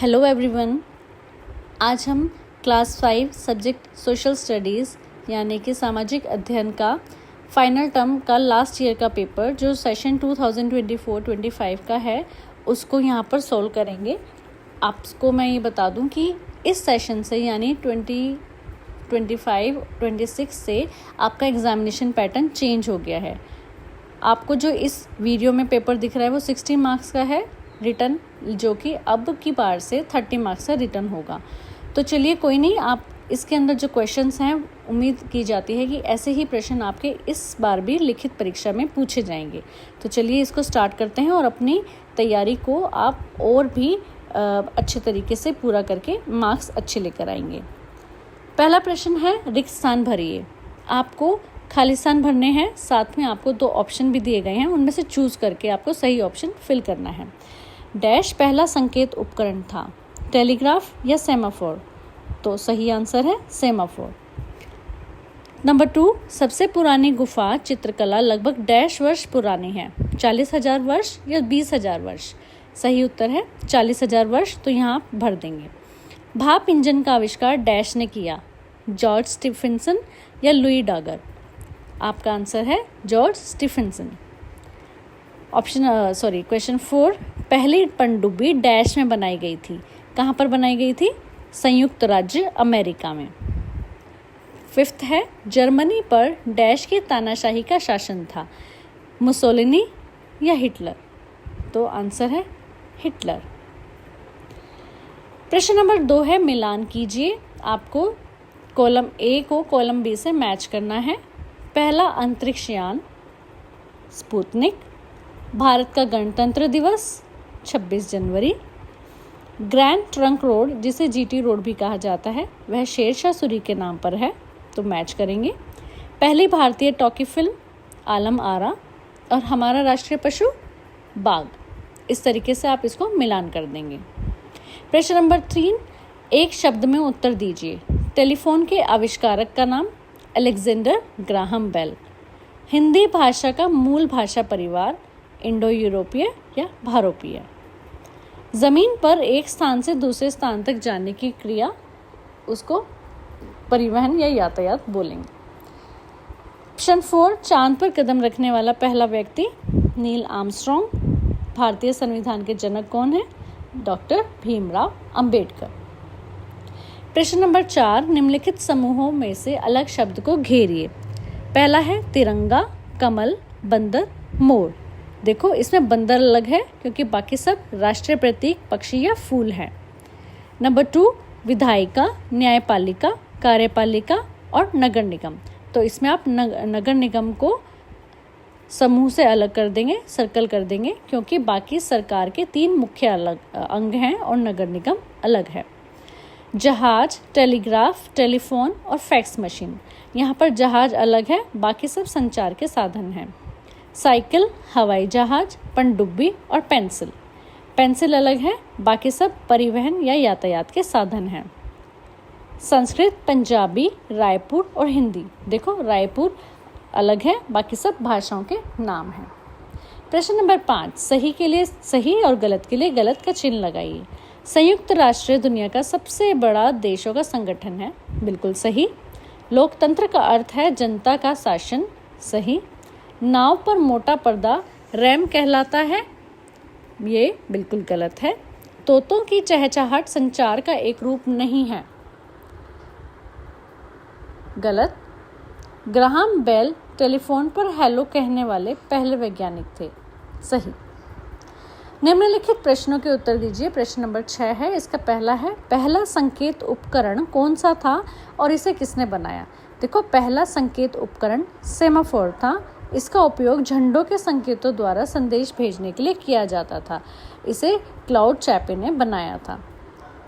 Hello everyone. आज हम class 5 subject social studies यानी कि सामाजिक अध्ययन का फाइनल टर्म का लास्ट ईयर का पेपर जो सेशन 2024-25 का है उसको यहाँ पर सॉल्व करेंगे। आपको मैं ये बता दूँ कि इस सेशन से यानी 2025-26 से आपका एग्ज़ामिनेशन पैटर्न चेंज हो गया है। आपको जो इस वीडियो में पेपर दिख रहा है वो 60 मार्क्स का है रिटर्न, जो कि अब की बार से 30 मार्क्स का रिटर्न होगा। तो चलिए कोई नहीं, आप इसके अंदर जो क्वेश्चंस हैं उम्मीद की जाती है कि ऐसे ही प्रश्न आपके इस बार भी लिखित परीक्षा में पूछे जाएंगे। तो चलिए इसको स्टार्ट करते हैं और अपनी तैयारी को आप और भी अच्छे तरीके से पूरा करके मार्क्स अच्छे लेकर आएंगे। पहला प्रश्न है रिक्त स्थान भरिए। आपको खाली स्थान भरने हैं, साथ में आपको 2 ऑप्शन भी दिए गए हैं, उनमें से चूज करके आपको सही ऑप्शन फिल करना है। डैश पहला संकेत उपकरण था, टेलीग्राफ या सेमाफोर? तो सही आंसर है सेमाफोर। नंबर 2, सबसे पुरानी गुफा चित्रकला लगभग डैश वर्ष पुरानी है, 40,000 वर्ष या 20,000 वर्ष? सही उत्तर है 40,000 वर्ष। तो यहाँ आप भर देंगे। भाप इंजन का आविष्कार डैश ने किया, जॉर्ज स्टीफेंसन या लुई डागर? आपका आंसर है जॉर्ज स्टीफेंसन। क्वेश्चन 4, पहली पनडुब्बी डैश में बनाई गई थी, कहाँ पर बनाई गई थी? संयुक्त राज्य अमेरिका में। 5th है, जर्मनी पर डैश की तानाशाही का शासन था, मुसोलिनी या हिटलर? तो आंसर है हिटलर। प्रश्न नंबर 2 है, मिलान कीजिए। आपको कॉलम ए को कॉलम बी से मैच करना है। पहला अंतरिक्ष यान स्पुतनिक, भारत का गणतंत्र दिवस 26 जनवरी, ग्रैंड ट्रंक रोड जिसे जीटी रोड भी कहा जाता है वह शेरशाह सूरी के नाम पर है, तो मैच करेंगे। पहली भारतीय टॉकी फिल्म आलम आरा, और हमारा राष्ट्रीय पशु बाघ। इस तरीके से आप इसको मिलान कर देंगे। प्रश्न नंबर 3, एक शब्द में उत्तर दीजिए। टेलीफोन के आविष्कारक का नाम अलेक्जेंडर ग्राहम बेल। हिंदी भाषा का मूल भाषा परिवार इंडो यूरोपीय या भारोपीय? जमीन पर एक स्थान से दूसरे स्थान तक जाने की क्रिया उसको परिवहन या यातायात बोलेंगे। ऑप्शन 4, चांद पर कदम रखने वाला पहला व्यक्ति नील आर्मस्ट्रॉन्ग। भारतीय संविधान के जनक कौन है? डॉक्टर भीमराव अंबेडकर। प्रश्न नंबर 4, निम्नलिखित समूहों में से अलग शब्द को घेरिए। पहला है तिरंगा, कमल, बंदर, मोर। देखो इसमें बंदर अलग है क्योंकि बाकी सब राष्ट्रीय प्रतीक, पक्षी या फूल हैं। नंबर 2, विधायिका, न्यायपालिका, कार्यपालिका और नगर निगम। तो इसमें आप नगर निगम को समूह से अलग कर देंगे, सर्कल कर देंगे, क्योंकि बाकी सरकार के 3 मुख्य अलग अंग हैं और नगर निगम अलग है। जहाज, टेलीग्राफ, टेलीफोन और फैक्स मशीन। यहाँ पर जहाज अलग है, बाकी सब संचार के साधन हैं। साइकिल, हवाई जहाज, पनडुब्बी और पेंसिल। पेंसिल अलग है, बाकी सब परिवहन या यातायात के साधन हैं। संस्कृत, पंजाबी, रायपुर और हिंदी। देखो रायपुर अलग है, बाकी सब भाषाओं के नाम हैं। प्रश्न नंबर 5, सही के लिए सही और गलत के लिए गलत का चिन्ह लगाइए। संयुक्त राष्ट्र दुनिया का सबसे बड़ा देशों का संगठन है, बिल्कुल सही। लोकतंत्र का अर्थ है जनता का शासन, सही। नाव पर मोटा पर्दा रैम कहलाता है, ये बिल्कुल गलत है। तोतों की चहचहाहट संचार का एक रूप नहीं है, गलत। ग्राहम बेल टेलीफोन पर हेलो कहने वाले पहले वैज्ञानिक थे, सही। निम्नलिखित प्रश्नों के उत्तर दीजिए। प्रश्न नंबर 6 है, इसका पहला है, पहला संकेत उपकरण कौन सा था और इसे किसने बनाया? देखो पहला संकेत उपकरण सेमाफोर था। इसका उपयोग झंडों के संकेतों द्वारा संदेश भेजने के लिए किया जाता था। इसे क्लाउड चैपे ने बनाया था।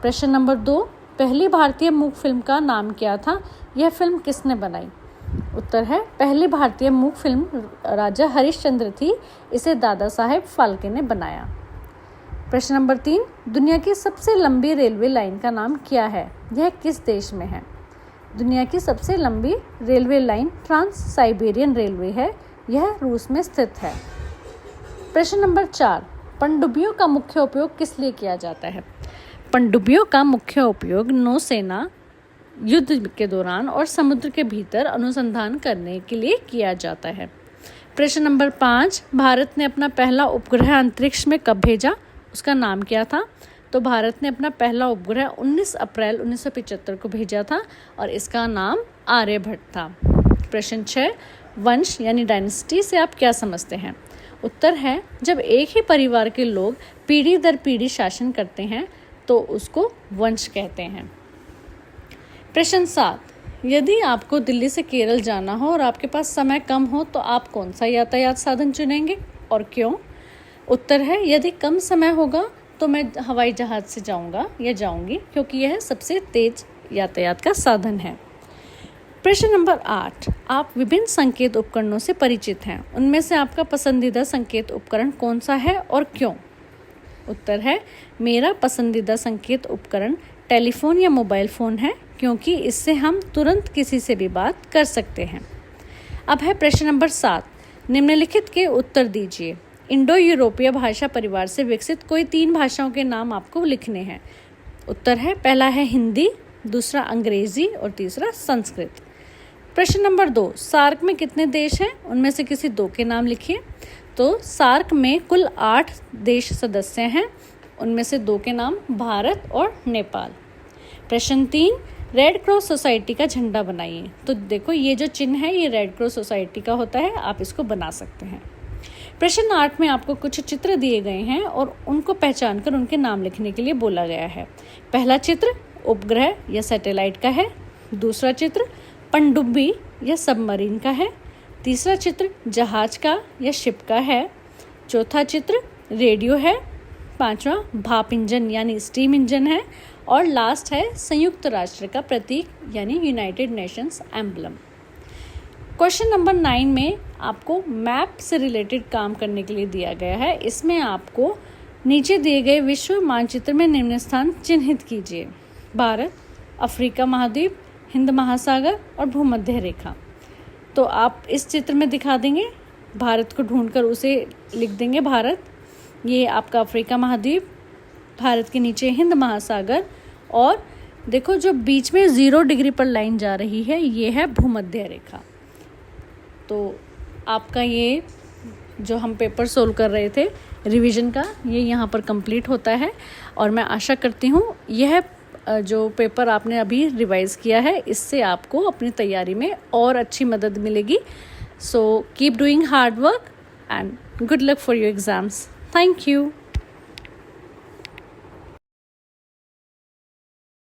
प्रश्न नंबर 2, पहली भारतीय मूक फिल्म का नाम क्या था? यह फिल्म किसने बनाई? उत्तर है पहली भारतीय मूक फिल्म राजा हरिश्चंद्र थी। इसे दादा साहेब फाल्के ने बनाया। प्रश्न नंबर 3, दुनिया की सबसे लंबी रेलवे लाइन का नाम क्या है? यह किस देश में है? दुनिया की सबसे लंबी railway line Trans Siberian railway है, यह रूस में स्थित है। प्रश्न नंबर 4, पनडुब्बियों का मुख्य उपयोग किस लिए किया जाता है? पनडुब्बियों का मुख्य उपयोग नौसेना युद्ध के दौरान और समुद्र के भीतर अनुसंधान करने के लिए किया जाता है। प्रश्न नंबर 5, भारत ने अपना पहला उपग्रह अंतरिक्ष में कब भेजा? उसका नाम क्या था? तो भारत ने अपना पहला उपग्रह 19 अप्रैल 1975 को भेजा था और इसका नाम आर्यभट्ट था। प्रश्न 6, वंश यानी डायनेस्टी से आप क्या समझते हैं? उत्तर है, जब एक ही परिवार के लोग पीढ़ी दर पीढ़ी शासन करते हैं तो उसको वंश कहते हैं। प्रश्न 7, यदि आपको दिल्ली से केरल जाना हो और आपके पास समय कम हो तो आप कौन सा यातायात साधन चुनेंगे और क्यों? उत्तर है, यदि कम समय होगा तो मैं हवाई जहाज से जाऊंगा या जाऊंगी, क्योंकि यह सबसे तेज यातायात का साधन है। प्रश्न नंबर 8, आप विभिन्न संकेत उपकरणों से परिचित हैं, उनमें से आपका पसंदीदा संकेत उपकरण कौन सा है और क्यों? उत्तर है, मेरा पसंदीदा संकेत उपकरण टेलीफोन या मोबाइल फ़ोन है, क्योंकि इससे हम तुरंत किसी से भी बात कर सकते हैं। अब है प्रश्न नंबर 7, निम्नलिखित के उत्तर दीजिए। इंडो यूरोपीय भाषा परिवार से विकसित कोई 3 भाषाओं के नाम आपको लिखने हैं। उत्तर है, पहला है हिंदी, दूसरा अंग्रेजी और तीसरा संस्कृत। प्रश्न नंबर 2, सार्क में कितने देश हैं? उनमें से किसी 2 के नाम लिखिए। तो सार्क में कुल 8 देश सदस्य हैं, उनमें से 2 के नाम भारत और नेपाल। प्रश्न 3, रेड क्रॉस सोसाइटी का झंडा बनाइए। तो देखो, ये जो चिन्ह है ये रेड क्रॉस सोसाइटी का होता है, आप इसको बना सकते हैं। प्रश्न 8 में आपको कुछ चित्र दिए गए हैं और उनको पहचान कर उनके नाम लिखने के लिए बोला गया है। पहला चित्र उपग्रह या सैटेलाइट का है, दूसरा चित्र पनडुब्बी या सबमरीन का है, तीसरा चित्र जहाज का या शिप का है, चौथा चित्र रेडियो है, पांचवा भाप इंजन यानी स्टीम इंजन है और लास्ट है संयुक्त राष्ट्र का प्रतीक यानी United Nations emblem. Question number 9 में आपको मैप से रिलेटेड काम करने के लिए दिया गया है। इसमें आपको नीचे दिए गए विश्व मानचित्र में निम्न स्थान चिन्हित कीजिए: भारत, अफ्रीका महाद्वीप, हिंद महासागर और भूमध्य रेखा। तो आप इस चित्र में दिखा देंगे, भारत को ढूंढकर उसे लिख देंगे भारत, ये आपका अफ्रीका महाद्वीप, भारत के नीचे हिंद महासागर और देखो जो बीच में 0 डिग्री पर लाइन जा रही है ये है भूमध्य रेखा। तो आपका ये जो हम पेपर सोल्व कर रहे थे रिवीजन का, ये यहाँ पर कंप्लीट होता है और मैं आशा करती हूँ यह जो पेपर आपने अभी रिवाइज किया है इससे आपको अपनी तैयारी में और अच्छी मदद मिलेगी। So keep doing hard work and good luck for your exams. Thank you.